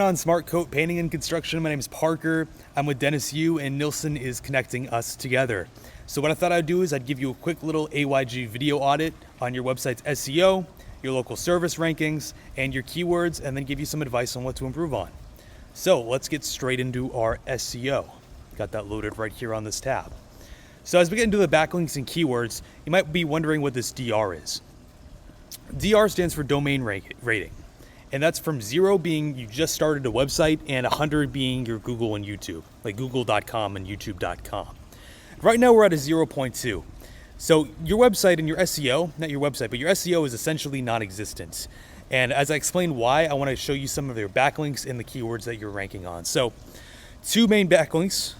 On Smart Coat Painting and Construction. My name is Parker. I'm with Dennis Yu, and Nilsson is connecting us together. So what I thought I'd do is I'd give you a quick little AYG video audit on your website's SEO, your local service rankings, and your keywords, and then give you some advice on what to improve on. So let's get straight into our SEO. Got that loaded right here on this tab. So as we get into the backlinks and keywords, you might be wondering what this DR is. DR stands for domain rating. And that's from 0 being you just started a website and 100 being your Google and YouTube, like google.com and youtube.com. Right now we're at a 0.2. So your website and your SEO, not your website, but your SEO is essentially non-existent. And as I explain why, I want to show you some of your backlinks and the keywords that you're ranking on. So two main backlinks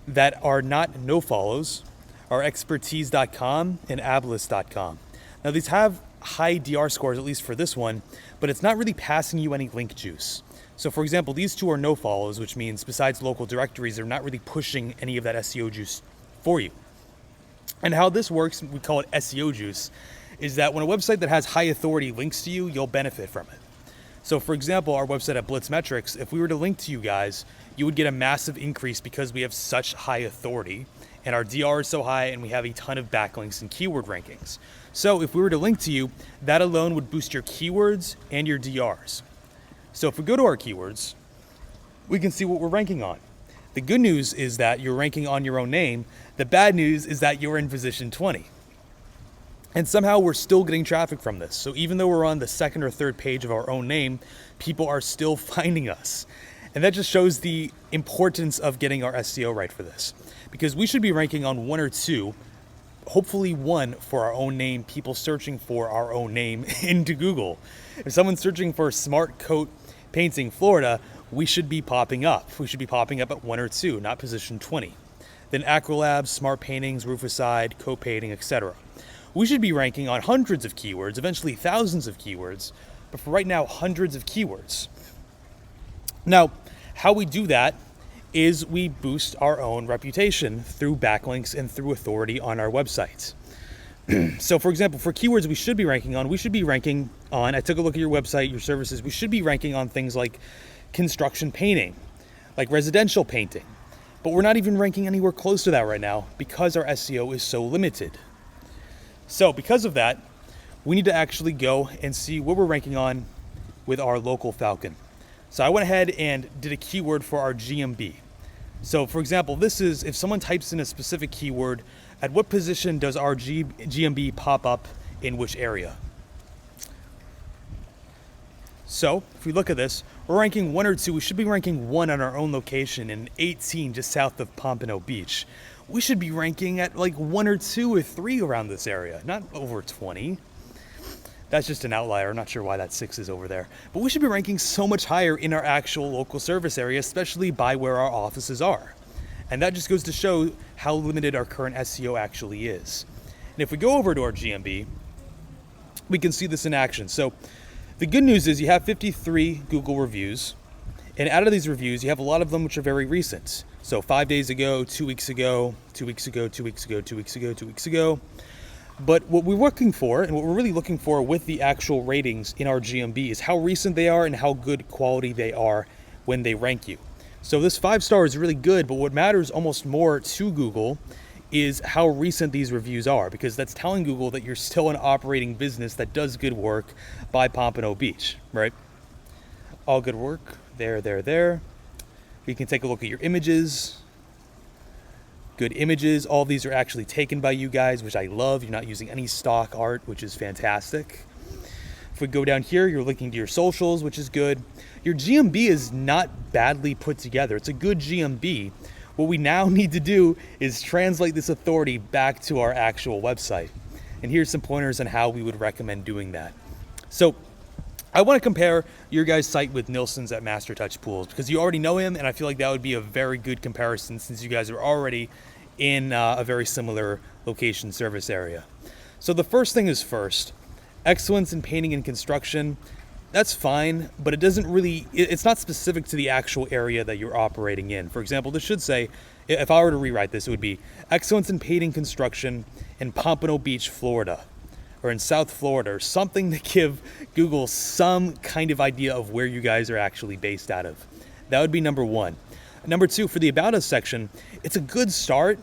that are not no follows are expertise.com and ablis.com. Now these have high DR scores, at least for this one, but it's not really passing you any link juice. So for example, these two are no follows, which means besides local directories, they're not really pushing any of that SEO juice for you. And how this works, we call it SEO juice, is that when a website that has high authority links to you, you'll benefit from it. So for example, our website at Blitzmetrics, if we were to link to you guys, you would get a massive increase because we have such high authority and our DR is so high and we have a ton of backlinks and keyword rankings. So if we were to link to you, that alone would boost your keywords and your DRs. So if we go to our keywords, we can see what we're ranking on. The good news is that you're ranking on your own name. The bad news is that you're in position 20. And somehow we're still getting traffic from this. So even though we're on the second or third page of our own name, people are still finding us. And that just shows the importance of getting our SEO right for this. Because we should be ranking on 1 or 2, hopefully 1 for our own name, people searching for our own name into Google. If someone's searching for Smart Coat Painting Florida, we should be popping up. We should be popping up at 1 or 2, not position 20. Then Acrolabs, Smart Paintings, Rooficide, Coat Painting, etc. We should be ranking on hundreds of keywords, eventually thousands of keywords, but for right now, hundreds of keywords. Now, how we do that is we boost our own reputation through backlinks and through authority on our websites. So for example, for keywords we should be ranking on, I took a look at your website, your services, we should be ranking on things like construction painting, like residential painting. But we're not even ranking anywhere close to that right now because our SEO is so limited. So because of that, we need to actually go and see what we're ranking on with our local Falcon. So I went ahead and did a keyword for our GMB. So for example, this is if someone types in a specific keyword, at what position does our GMB pop up in which area? So if we look at this, we're ranking 1 or 2. We should be ranking 1 on our own location and 18 just south of Pompano Beach. We should be ranking at like 1 or 2 or 3 around this area, not over 20. That's just an outlier. I'm not sure why that 6 is over there. But we should be ranking so much higher in our actual local service area, especially by where our offices are. And that just goes to show how limited our current SEO actually is. And if we go over to our GMB, we can see this in action. So the good news is you have 53 Google reviews. And out of these reviews, you have a lot of them which are very recent. So 5 days ago, 2 weeks ago, 2 weeks ago, 2 weeks ago, 2 weeks ago, 2 weeks ago. But what we're looking for, and what we're really looking for with the actual ratings in our GMB is how recent they are and how good quality they are when they rank you. So this 5 stars is really good, but what matters almost more to Google is how recent these reviews are, because that's telling Google that you're still an operating business that does good work by Pompano Beach, right? All good work, there. We can take a look at your images. Good images. All of these are actually taken by you guys, which I love. You're not using any stock art, which is fantastic. If we go down here, you're looking to your socials, which is good. Your GMB is not badly put together. It's a good GMB. What we now need to do is translate this authority back to our actual website. And here's some pointers on how we would recommend doing that. So I want to compare your guys' site with Nilsson's at Master Touch Pools because you already know him, and I feel like that would be a very good comparison since you guys are already in a very similar location service area. So the first thing is first, excellence in painting and construction. That's fine, but it doesn't really, it's not specific to the actual area that you're operating in. For example, this should say, if I were to rewrite this, it would be excellence in painting construction in Pompano Beach, Florida. or in South Florida, or something to give Google some kind of idea of where you guys are actually based out of. That would be number one. Number two, for the About Us section, it's a good start,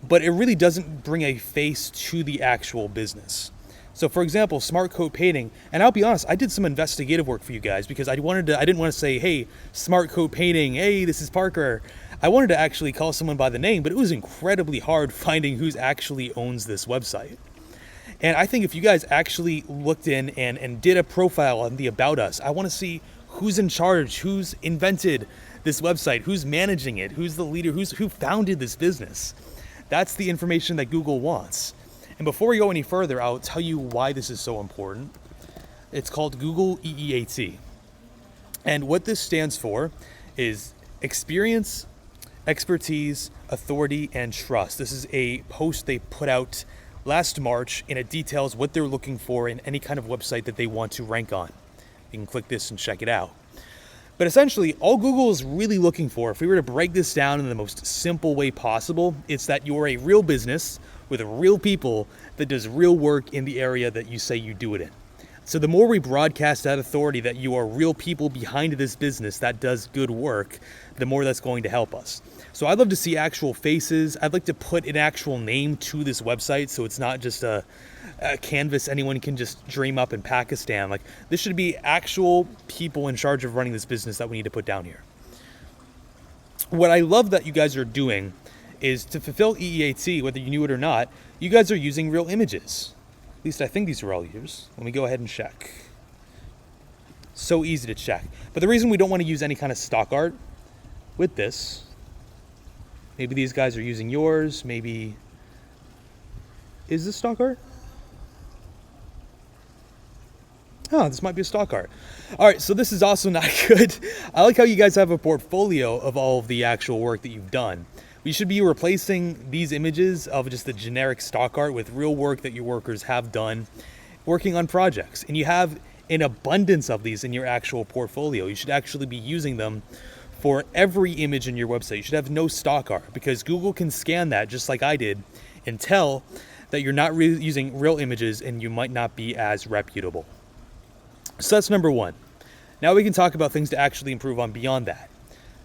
but it really doesn't bring a face to the actual business. So for example, Smart Coat Painting, and I'll be honest, I did some investigative work for you guys because I didn't want to say, hey, Smart Coat Painting, hey, this is Parker. I wanted to actually call someone by the name, but it was incredibly hard finding who's actually owns this website. And I think if you guys actually looked in and did a profile on the About Us, I want to see who's in charge, who's invented this website, who's managing it, who's the leader, who founded this business. That's the information that Google wants. And before we go any further, I'll tell you why this is so important. It's called Google EEAT. And what this stands for is experience, expertise, authority, and trust. This is a post they put out last March, and it details what they're looking for in any kind of website that they want to rank on. You can click this and check it out. But essentially, all Google is really looking for, if we were to break this down in the most simple way possible, it's that you're a real business with real people that does real work in the area that you say you do it in. So the more we broadcast that authority that you are real people behind this business that does good work, the more that's going to help us. So I'd love to see actual faces. I'd like to put an actual name to this website so it's not just a canvas anyone can just dream up in Pakistan. Like, this should be actual people in charge of running this business that we need to put down here. What I love that you guys are doing is to fulfill EEAT, whether you knew it or not, you guys are using real images. At least I think these are all yours. Let me go ahead and check. So easy to check. But the reason we don't want to use any kind of stock art with this, maybe these guys are using yours, maybe, is this stock art? Oh, this might be a stock art. All right, so this is also not good. I like how you guys have a portfolio of all of the actual work that you've done. You should be replacing these images of just the generic stock art with real work that your workers have done working on projects. And you have an abundance of these in your actual portfolio. You should actually be using them for every image in your website. You should have no stock art because Google can scan that just like I did and tell that you're not using real images and you might not be as reputable. So that's number one. Now we can talk about things to actually improve on beyond that.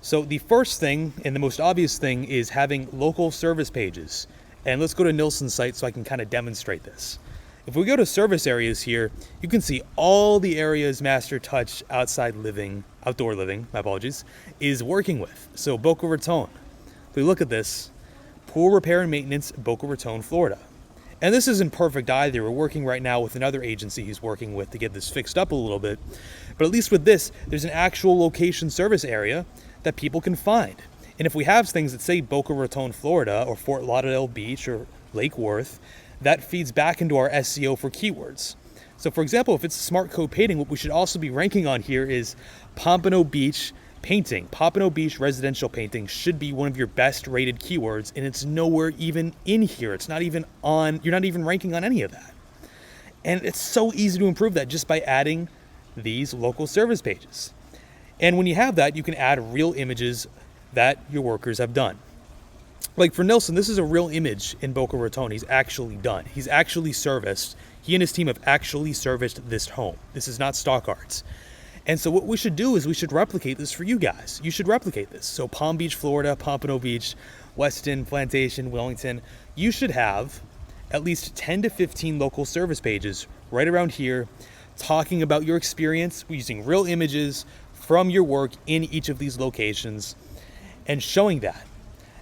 So the first thing and the most obvious thing is having local service pages. And let's go to Nilsson's site so I can kind of demonstrate this. If we go to service areas here, you can see all the areas Master Touch outdoor living, my apologies, is working with. So Boca Raton. If we look at this, pool repair and maintenance, Boca Raton, Florida. And this isn't perfect either. We're working right now with another agency he's working with to get this fixed up a little bit. But at least with this, there's an actual location service area that people can find. And if we have things that say Boca Raton, Florida, or Fort Lauderdale Beach, or Lake Worth, that feeds back into our SEO for keywords. So for example, if it's Smart Coat Painting, what we should also be ranking on here is Pompano Beach painting. Pompano Beach residential painting should be one of your best rated keywords, and it's nowhere even in here. It's not even on, you're not even ranking on any of that. And it's so easy to improve that just by adding these local service pages. And when you have that, you can add real images that your workers have done. Like for Nilsson, this is a real image in Boca Raton he's actually done. He's actually serviced, he and his team have actually serviced this home. This is not stock arts. And so what we should do is we should replicate this for you guys. You should replicate this. So Palm Beach, Florida, Pompano Beach, Weston, Plantation, Wellington, you should have at least 10 to 15 local service pages right around here talking about your experience using real images from your work in each of these locations and showing that.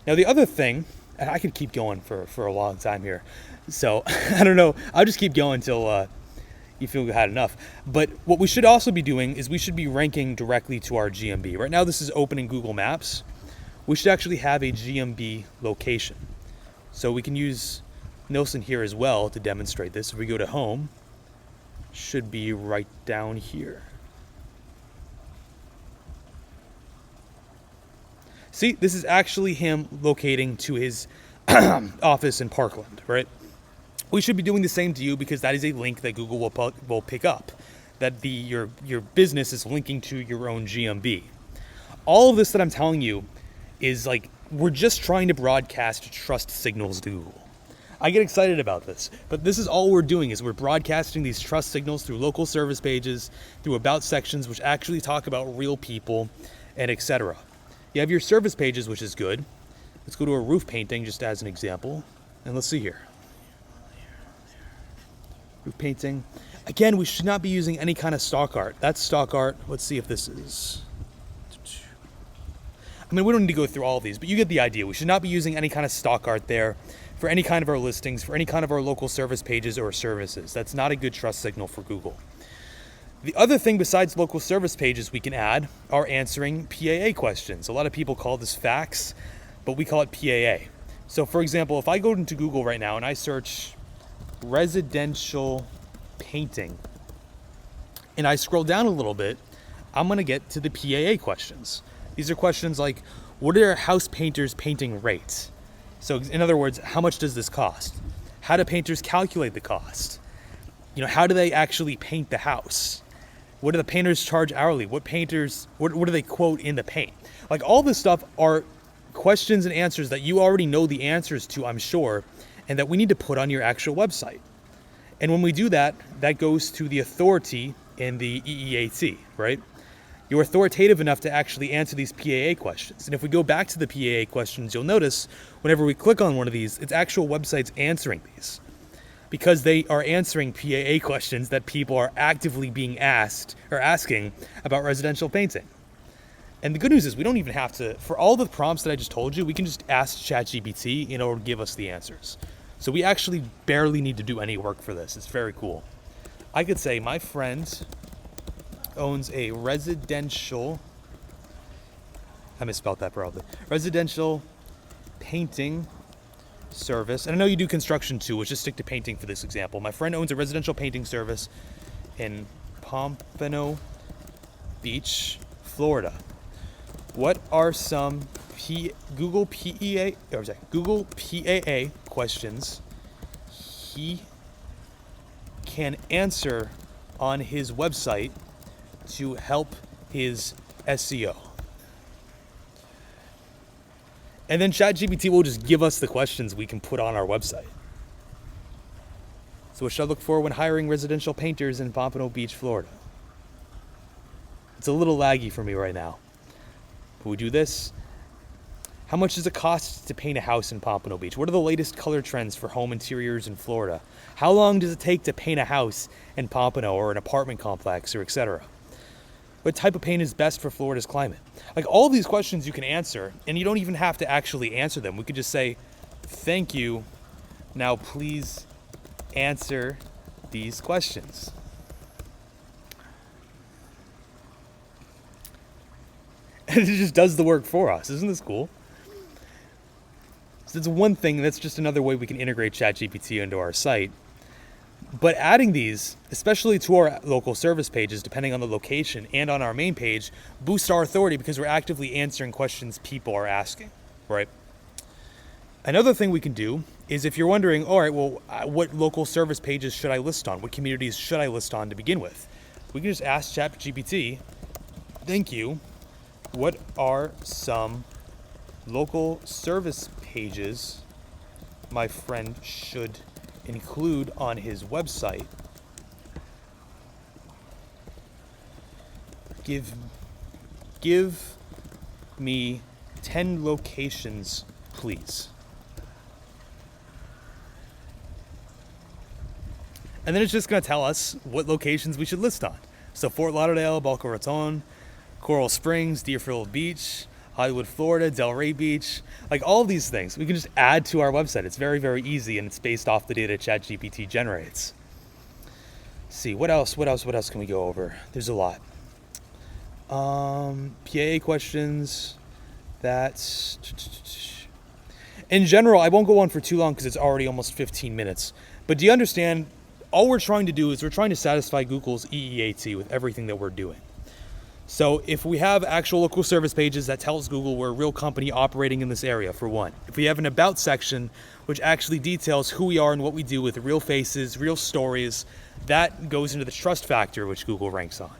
Now the other thing, and I could keep going for a long time here, so I don't know, I'll just keep going until you feel we had enough. But what we should also be doing is we should be ranking directly to our GMB. Right now this is open in Google Maps. We should actually have a GMB location. So we can use Nilsson here as well to demonstrate this. If we go to home, should be right down here. See, this is actually him locating to his office in Parkland, right? We should be doing the same to you because that is a link that Google will pick up, that your business is linking to your own GMB. All of this that I'm telling you is like, we're just trying to broadcast trust signals to Google. I get excited about this, but this is all we're doing is we're broadcasting these trust signals through local service pages, through about sections, which actually talk about real people, and etc. You have your service pages, which is good. Let's go to a roof painting just as an example, and let's see here. Roof painting. Again, we should not be using any kind of stock art. That's stock art. Let's see if this is... I mean, we don't need to go through all of these, but you get the idea. We should not be using any kind of stock art there for any kind of our listings, for any kind of our local service pages or services. That's not a good trust signal for Google. The other thing besides local service pages we can add are answering PAA questions. A lot of people call this facts, but we call it PAA. So for example, if I go into Google right now and I search residential painting and I scroll down a little bit, I'm gonna get to the PAA questions. These are questions like, what are house painters' painting rates? So in other words, how much does this cost? How do painters calculate the cost? You know, how do they actually paint the house? What do the painters charge hourly? What do they quote in the paint? Like all this stuff are questions and answers that you already know the answers to, I'm sure, and that we need to put on your actual website. And when we do that, that goes to the authority in the EEAT, right? You're authoritative enough to actually answer these PAA questions. And if we go back to the PAA questions, you'll notice whenever we click on one of these, it's actual websites answering these because they are answering PAA questions that people are actively being asked or asking about residential painting. And the good news is we don't even have to, for all the prompts that I just told you, we can just ask ChatGPT in order to give us the answers. So we actually barely need to do any work for this. It's very cool. I could say my friend owns a residential, I misspelled that probably, residential painting service. And I know you do construction too, let's just stick to painting for this example. My friend owns a residential painting service in Pompano Beach, Florida. What are some Google PAA questions he can answer on his website to help his SEO? And then ChatGPT will just give us the questions we can put on our website. So what should I look for when hiring residential painters in Pompano Beach, Florida? It's a little laggy for me right now. But we do this. How much does it cost to paint a house in Pompano Beach? What are the latest color trends for home interiors in Florida? How long does it take to paint a house in Pompano or an apartment complex or etc.? What type of paint is best for Florida's climate? Like all these questions you can answer, and you don't even have to actually answer them. We could just say, thank you. Now please answer these questions. And it just does the work for us. Isn't this cool? So that's one thing. That's just another way we can integrate ChatGPT into our site. But adding these, especially to our local service pages, depending on the location, and on our main page, boosts our authority because we're actively answering questions people are asking, right? Another thing we can do is if you're wondering, all right, well, what local service pages should I list on? What communities should I list on to begin with? We can just ask ChatGPT, thank you, what are some local service pages my friend should include on his website? Give me 10 locations, please. And then it's just going to tell us what locations we should list on. So Fort Lauderdale, Boca Raton, Coral Springs, Deerfield Beach, Hollywood, Florida, Delray Beach, like all of these things we can just add to our website. It's very, very easy, and it's based off the data ChatGPT generates. Let's see, what else can we go over? There's a lot. PAA questions, that's... In general, I won't go on for too long because it's already almost 15 minutes. But do you understand, all we're trying to do is we're trying to satisfy Google's EEAT with everything that we're doing. So if we have actual local service pages that tells Google we're a real company operating in this area, for one. If we have an about section, which actually details who we are and what we do with real faces, real stories, that goes into the trust factor, which Google ranks on.